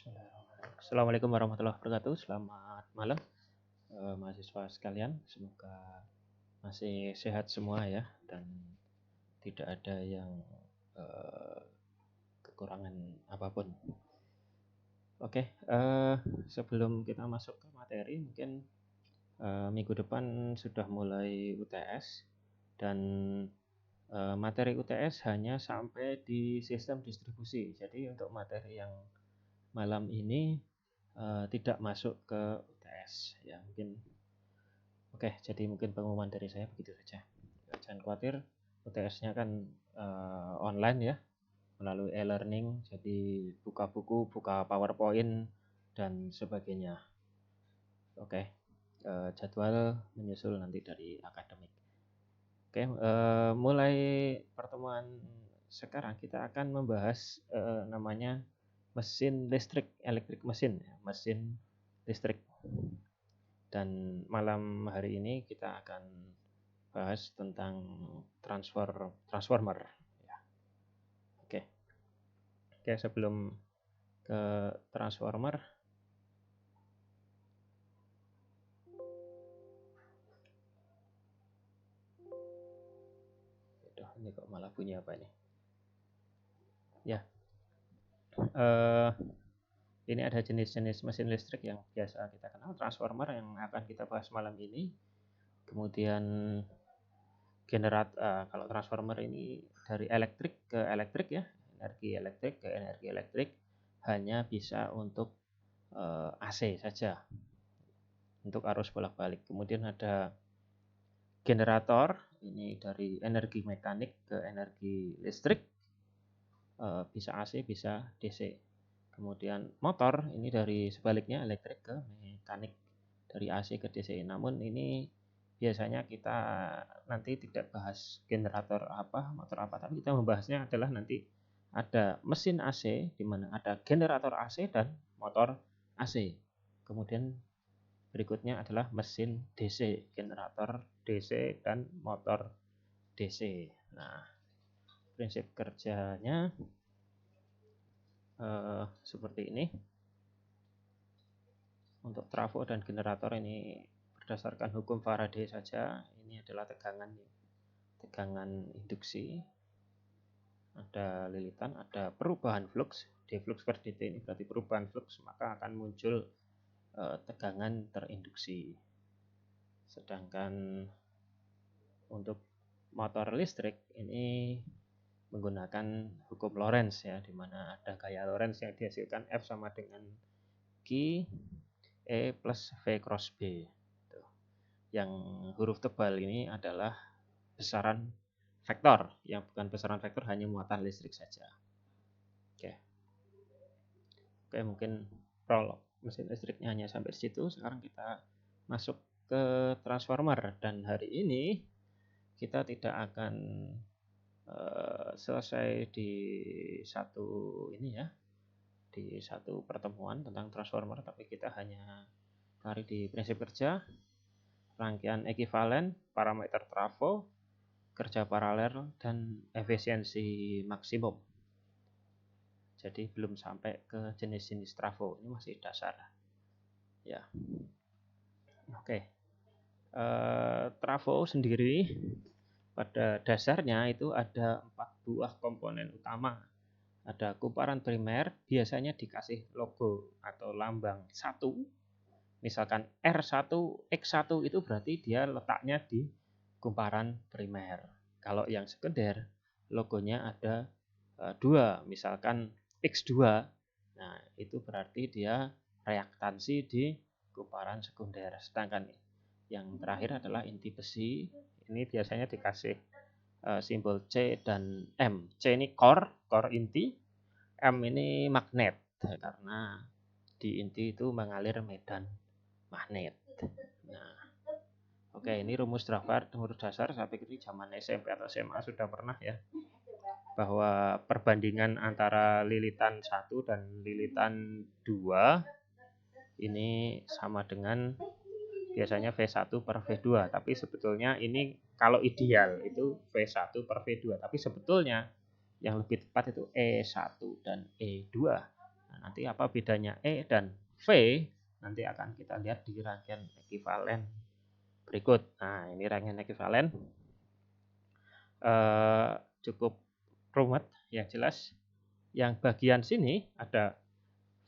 Bismillahirrahmanirrahim. Assalamualaikum warahmatullahi wabarakatuh. Selamat malam mahasiswa sekalian. Semoga masih sehat semua ya dan tidak ada yang kekurangan apapun. Oke, sebelum kita masuk ke materi, mungkin minggu depan sudah mulai UTS dan materi UTS hanya sampai di sistem distribusi. Jadi untuk materi yang malam ini tidak masuk ke UTS ya mungkin. Oke, jadi mungkin pengumuman dari saya begitu saja. Jangan khawatir, UTS-nya kan online ya melalui e-learning, jadi buka buku, buka PowerPoint dan sebagainya. Oke, jadwal menyusul nanti dari akademik. Oke, mulai pertemuan sekarang kita akan membahas namanya mesin listrik, electric mesin, mesin listrik. Dan malam hari ini kita akan bahas tentang transformer. Ya. Oke, sebelum ke transformer, ini kok malah bunyi apa ini? Ya. Ini ada jenis-jenis mesin listrik yang biasa kita kenal, transformer yang akan kita bahas malam ini. Kemudian kalau transformer ini dari elektrik ke elektrik ya, energi elektrik ke energi elektrik, hanya bisa untuk AC saja, untuk arus bolak-balik. Kemudian ada generator, ini dari energi mekanik ke energi listrik, bisa AC bisa DC. Kemudian motor ini dari sebaliknya, elektrik ke mekanik, dari AC ke DC. Namun ini biasanya kita nanti tidak bahas generator apa, motor apa, tapi kita membahasnya adalah nanti ada mesin AC di mana ada generator AC dan motor AC. Kemudian berikutnya adalah mesin DC, generator DC dan motor DC. Nah, prinsip kerjanya seperti ini. Untuk trafo dan generator ini berdasarkan hukum Faraday saja. Ini adalah tegangan induksi. Ada lilitan, ada perubahan flux, dflux per dt ini berarti perubahan flux, maka akan muncul tegangan terinduksi. Sedangkan untuk motor listrik ini menggunakan hukum Lorentz ya, di mana ada gaya Lorentz yang dihasilkan F sama dengan Q E plus V cross B. Yang huruf tebal ini adalah besaran vektor, yang bukan besaran vektor, hanya muatan listrik saja. Oke, mungkin prolog mesin listriknya hanya sampai situ. Sekarang kita masuk ke transformer, dan hari ini kita tidak akan selesai di satu pertemuan tentang transformer, tapi kita hanya tarik di prinsip kerja, rangkaian ekivalen, parameter trafo, kerja paralel, dan efisiensi maksimum. Jadi belum sampai ke jenis-jenis trafo, ini masih dasar ya. Oke, trafo sendiri pada dasarnya itu ada 4 buah komponen utama. Ada kumparan primer, biasanya dikasih logo atau lambang 1. Misalkan R1, X1 itu berarti dia letaknya di kumparan primer. Kalau yang sekunder, logonya ada 2, misalkan X2. Nah, itu berarti dia reaktansi di kumparan sekunder. Sedangkan yang terakhir adalah inti besi. Ini biasanya dikasih simbol C dan M. C ini core inti. M ini magnet, karena di inti itu mengalir medan magnet. Nah, oke, ini rumus dasar. Saya pikir di zaman SMP atau SMA sudah pernah ya, bahwa perbandingan antara lilitan 1 dan lilitan 2 ini sama dengan biasanya V1 per V2, tapi sebetulnya ini kalau ideal itu V1 per V2, tapi sebetulnya yang lebih tepat itu E1 dan E2. Nah, nanti apa bedanya E dan V nanti akan kita lihat di rangkaian ekuivalen berikut. Nah, ini rangkaian ekuivalen cukup rumit, yang jelas. Yang bagian sini ada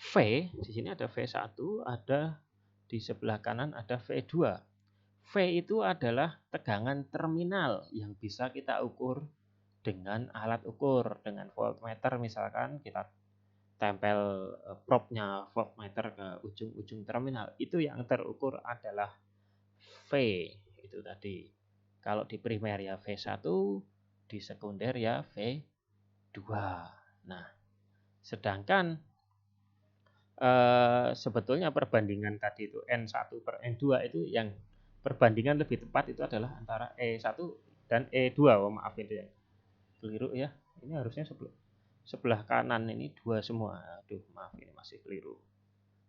V, di sini ada V1, ada di sebelah kanan ada V2. V itu adalah tegangan terminal yang bisa kita ukur dengan alat ukur, dengan voltmeter misalkan kita tempel probe-nya voltmeter ke ujung-ujung terminal. Itu yang terukur adalah V, itu tadi. Kalau di primer ya V1, di sekunder ya V2. Nah, sedangkan sebetulnya perbandingan tadi itu N1 per N2 itu yang perbandingan lebih tepat itu adalah antara E1 dan E2. Oh, maaf itu ya, keliru ya. Ini harusnya sebelah kanan ini 2 semua. Aduh, maaf ini masih keliru.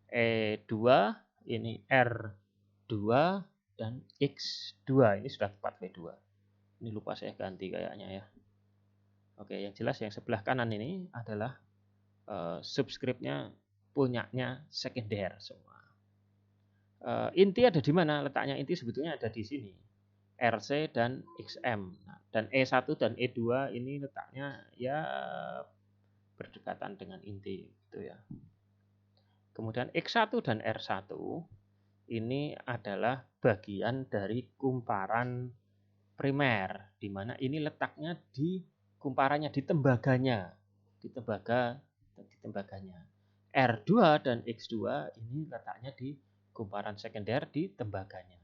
E2 ini R2 dan X2 ini sudah tepat V2. Ini lupa saya ganti kayaknya ya. Oke, yang jelas yang sebelah kanan ini adalah subscriptnya punyanya sekunder semua. Inti ada di mana? Letaknya inti sebetulnya ada di sini. RC dan XM. Nah, dan E1 dan E2 ini letaknya ya berdekatan dengan inti gitu ya. Kemudian X1 dan R1 ini adalah bagian dari kumparan primer, di mana ini letaknya di kumparannya, di tembaganya. Di tembaganya. R2 dan X2 ini letaknya di kumparan sekunder di tembaganya.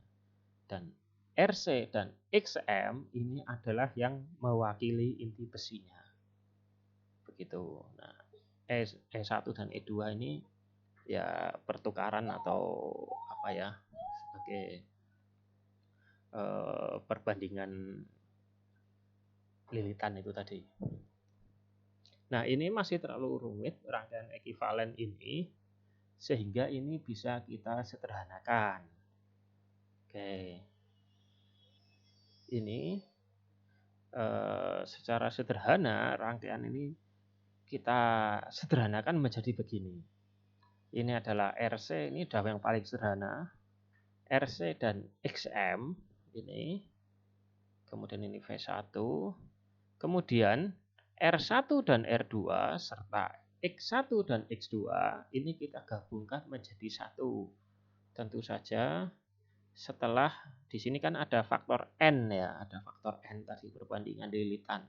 Dan RC dan XM ini adalah yang mewakili inti besinya. Begitu. Nah, E1 dan E2 ini ya pertukaran atau apa ya, sebagai perbandingan lilitan itu tadi. Nah, ini masih terlalu rumit rangkaian ekuivalen ini, sehingga ini bisa kita sederhanakan. Oke, ini secara sederhana rangkaian ini kita sederhanakan menjadi begini. Ini adalah RC, ini adalah yang paling sederhana. RC dan XM ini, kemudian ini V1, kemudian R1 dan R2 serta X1 dan X2 ini kita gabungkan menjadi satu. Tentu saja setelah di sini kan ada faktor N ya, ada faktor N tadi perbandingan lilitan.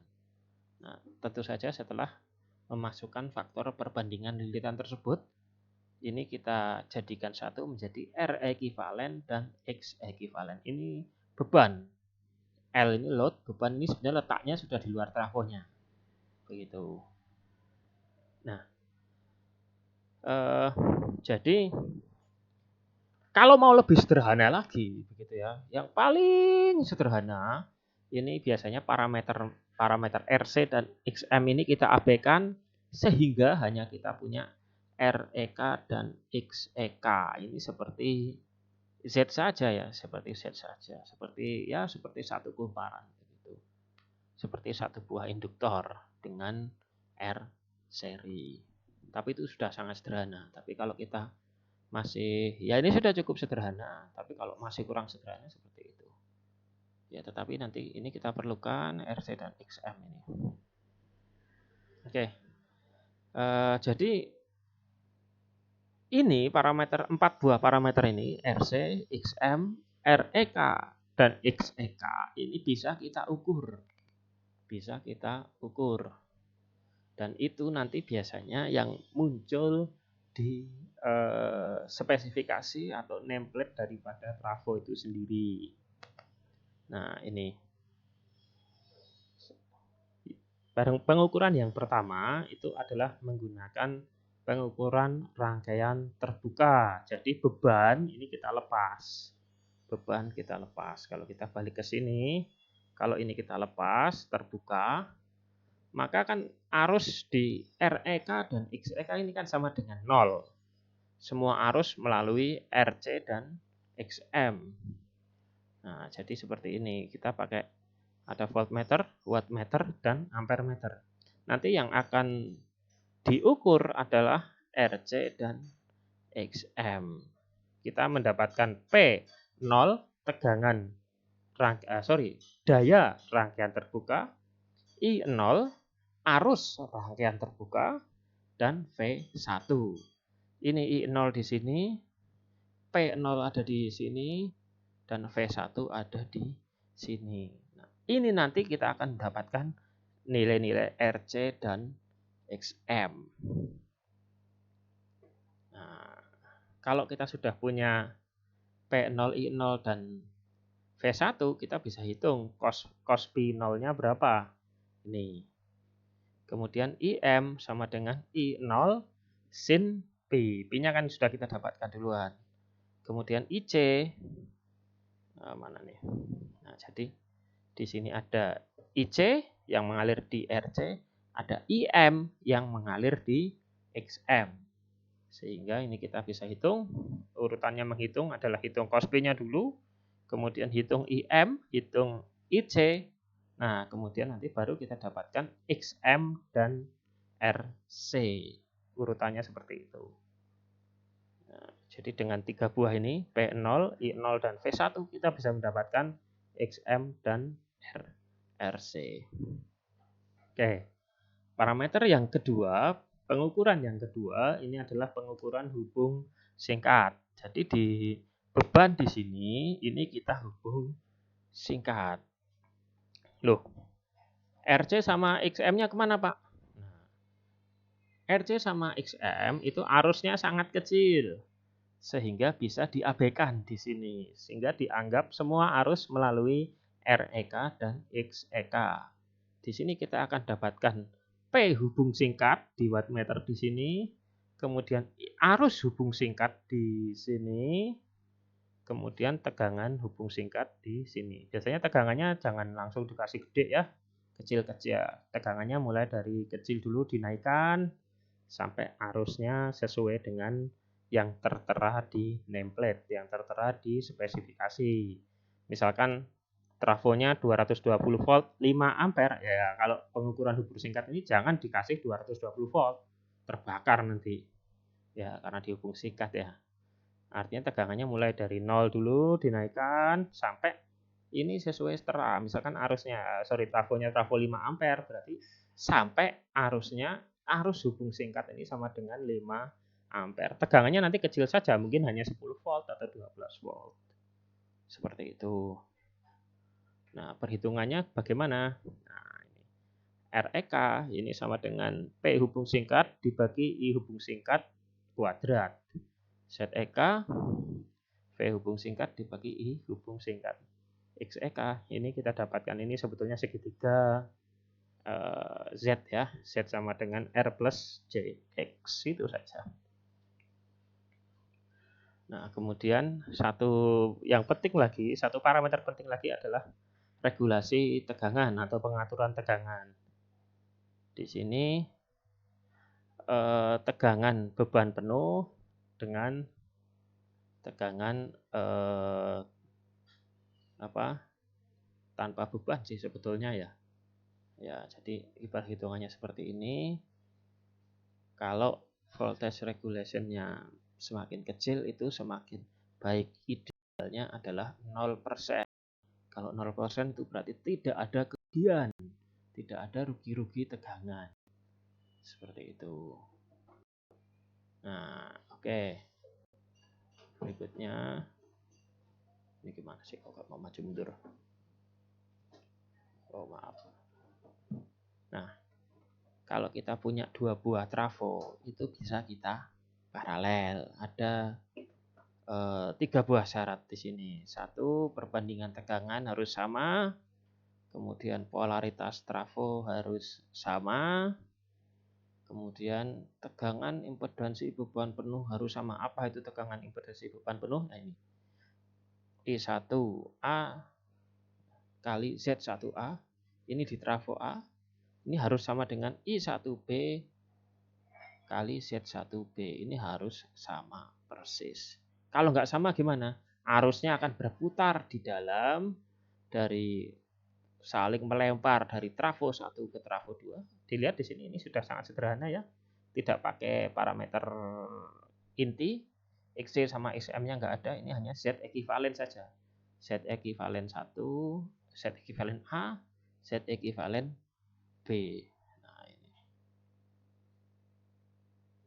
Nah, tentu saja setelah memasukkan faktor perbandingan lilitan tersebut, ini kita jadikan satu menjadi R ekuivalen dan X ekuivalen. Ini beban. L ini load, beban ini sebenarnya letaknya sudah di luar trafonya. Begitu. Nah, jadi kalau mau lebih sederhana lagi, begitu ya, yang paling sederhana ini biasanya parameter RC dan XM ini kita abaikan sehingga hanya kita punya REK dan XEK. Ini seperti Z saja ya, seperti Z saja, seperti satu kumparan begitu. Seperti satu buah induktor dengan R seri. Tapi itu sudah sangat sederhana. Tapi kalau kita masih, ya ini sudah cukup sederhana. Tapi kalau masih kurang sederhana seperti itu. Ya, tetapi nanti ini kita perlukan RC dan XM ini. Oke. Jadi ini parameter 4 buah parameter ini RC, XM, REK dan XEK ini bisa kita ukur. Bisa kita ukur. Dan itu nanti biasanya yang muncul di spesifikasi atau nameplate daripada trafo itu sendiri. Nah, ini pengukuran yang pertama itu adalah menggunakan pengukuran rangkaian terbuka. Jadi beban ini kita lepas. Beban kita lepas. Kalau kita balik ke sini, kalau ini kita lepas terbuka, maka kan arus di REK dan XEK ini kan sama dengan 0. Semua arus melalui RC dan XM. Nah, jadi seperti ini. Kita pakai ada voltmeter, wattmeter, dan ampermeter. Nanti yang akan diukur adalah RC, dan XM. Kita mendapatkan P0 tegangan daya rangkaian terbuka, I0 arus rangkaian terbuka, dan V1. Ini I0 di sini, P0 ada di sini, dan V1 ada di sini. Nah, ini nanti kita akan mendapatkan nilai-nilai RC dan XM. Nah, kalau kita sudah punya P0, I0, dan V1, kita bisa hitung cos P0-nya berapa. Ini. Kemudian IM sama dengan I0 sin P. P-nya kan sudah kita dapatkan duluan. Kemudian IC, mana nih? Nah, jadi di sini ada IC yang mengalir di RC, ada IM yang mengalir di XM. Sehingga ini kita bisa hitung, urutannya menghitung adalah hitung cos P-nya dulu, kemudian hitung IM, hitung IC. Nah, kemudian nanti baru kita dapatkan XM dan RC. Urutannya seperti itu. Nah, jadi dengan 3 buah ini, P0, I0, dan V1, kita bisa mendapatkan XM dan RC. Oke, parameter yang kedua, pengukuran yang kedua, ini adalah pengukuran hubung singkat. Jadi di beban di sini, ini kita hubung singkat. Loh, RC sama XM-nya kemana, Pak? Nah, RC sama XM itu arusnya sangat kecil, sehingga bisa diabaikan di sini. Sehingga dianggap semua arus melalui REK dan XEK. Di sini kita akan dapatkan P hubung singkat di wattmeter di sini, kemudian arus hubung singkat di sini, kemudian tegangan hubung singkat di sini. Biasanya tegangannya jangan langsung dikasih gede ya, kecil-kecil. Tegangannya mulai dari kecil dulu dinaikkan sampai arusnya sesuai dengan yang tertera di nameplate, yang tertera di spesifikasi. Misalkan trafonya 220 volt 5 ampere, ya kalau pengukuran hubung singkat ini jangan dikasih 220 volt, terbakar nanti. Ya, karena dihubung singkat ya. Artinya tegangannya mulai dari 0 dulu dinaikkan sampai ini sesuai setera. Misalkan trafonya trafo 5 ampere, berarti sampai arus hubung singkat ini sama dengan 5 ampere. Tegangannya nanti kecil saja, mungkin hanya 10 volt atau 12 volt. Seperti itu. Nah, perhitungannya bagaimana? Nah, ini REK ini sama dengan P hubung singkat dibagi I hubung singkat kuadrat. ZEK V hubung singkat dibagi I hubung singkat. XEK ini kita dapatkan ini sebetulnya segitiga Z ya. Z sama dengan R plus JX, itu saja. Nah, kemudian satu parameter penting lagi adalah regulasi tegangan atau pengaturan tegangan. Di sini tegangan beban penuh dengan tegangan tanpa beban sih sebetulnya ya. Ya, jadi perhitungannya seperti ini. Kalau voltage regulation-nya semakin kecil itu semakin baik. Idealnya adalah 0%. Kalau 0% itu berarti tidak ada kerugian, tidak ada rugi-rugi tegangan. Seperti itu. Nah, oke. Berikutnya, ini gimana sih kok mau maju mundur? Oh, maaf. Nah, kalau kita punya 2 buah trafo, itu bisa kita paralel. Ada 3 buah syarat di sini. 1, perbandingan tegangan harus sama. Kemudian polaritas trafo harus sama. Kemudian tegangan impedansi beban penuh harus sama. Apa itu tegangan impedansi beban penuh? Nah, ini I1A kali Z1A. Ini di trafo A. Ini harus sama dengan I1B kali Z1B. Ini harus sama persis. Kalau nggak sama gimana? Arusnya akan berputar di dalam dari saling melempar dari trafo 1 ke trafo 2. Dilihat di sini ini sudah sangat sederhana ya. tidak pakai parameter inti, XC sama XM-nya nggak ada, ini hanya Z ekivalen saja. Z ekivalen 1, Z ekivalen A, Z ekivalen B. Nah, ini.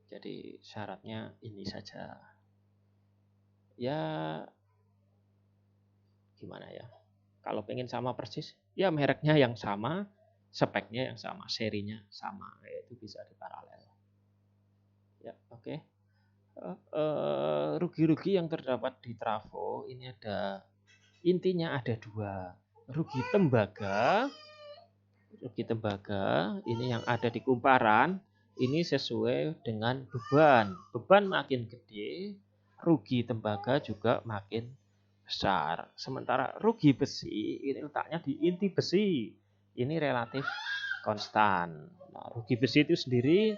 Jadi syaratnya ini saja. Ya, gimana ya? Kalau pengen sama persis, ya mereknya yang sama, speknya yang sama, serinya sama, itu bisa diparalel. Ya, oke. Rugi-rugi yang terdapat di trafo ini intinya ada 2. Rugi tembaga ini yang ada di kumparan, ini sesuai dengan beban. Beban makin gede, rugi tembaga juga makin besar. Sementara rugi besi ini letaknya di inti besi. Ini relatif konstan. Nah, rugi besi itu sendiri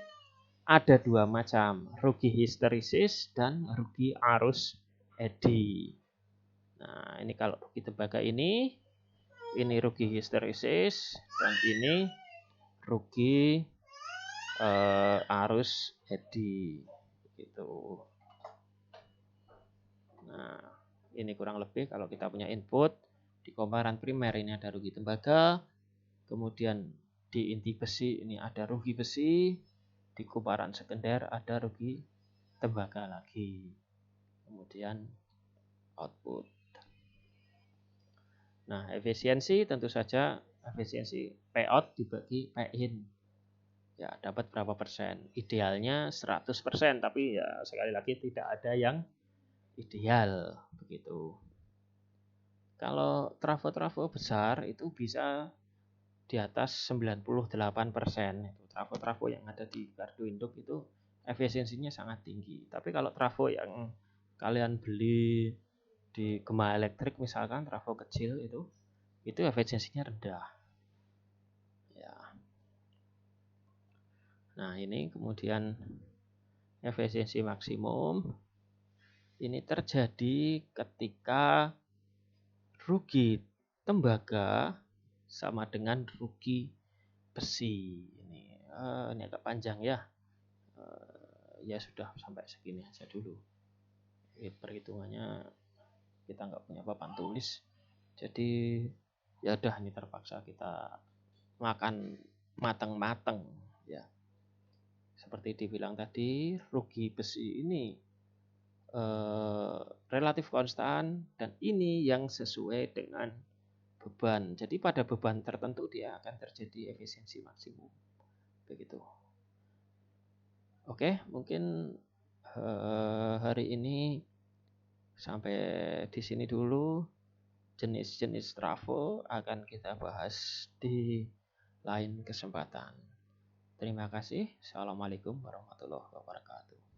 ada 2 macam, rugi histeresis dan rugi arus eddy. Nah, ini kalau rugi tembaga ini rugi histeresis dan ini rugi arus eddy gitu. Nah, ini kurang lebih kalau kita punya input di komparan primer ini ada rugi tembaga, kemudian di inti besi ini ada rugi besi, di kumparan sekunder ada rugi tembaga lagi. Kemudian output. Nah, efisiensi tentu saja efisiensi Pout dibagi Pin. Ya, dapat berapa persen? Idealnya 100%, tapi ya sekali lagi tidak ada yang ideal begitu. Kalau trafo-trafo besar itu bisa di atas 98%. Itu trafo-trafo yang ada di gardu induk itu efisiensinya sangat tinggi. Tapi kalau trafo yang kalian beli di Gema Elektrik misalkan, trafo kecil itu efisiensinya rendah. Ya. Nah, ini kemudian efisiensi maksimum ini terjadi ketika rugi tembaga sama dengan rugi besi. Ini agak panjang ya. Ya sudah sampai segini aja dulu. Perhitungannya kita nggak punya papan tulis. Jadi ya udah, ini terpaksa kita makan mateng-mateng ya. Seperti dibilang tadi, rugi besi ini relatif konstan dan ini yang sesuai dengan beban. Jadi pada beban tertentu dia akan terjadi efisiensi maksimum. Begitu. Oke, mungkin hari ini sampai di sini dulu. Jenis-jenis trafo akan kita bahas di lain kesempatan. Terima kasih. Assalamualaikum warahmatullahi wabarakatuh.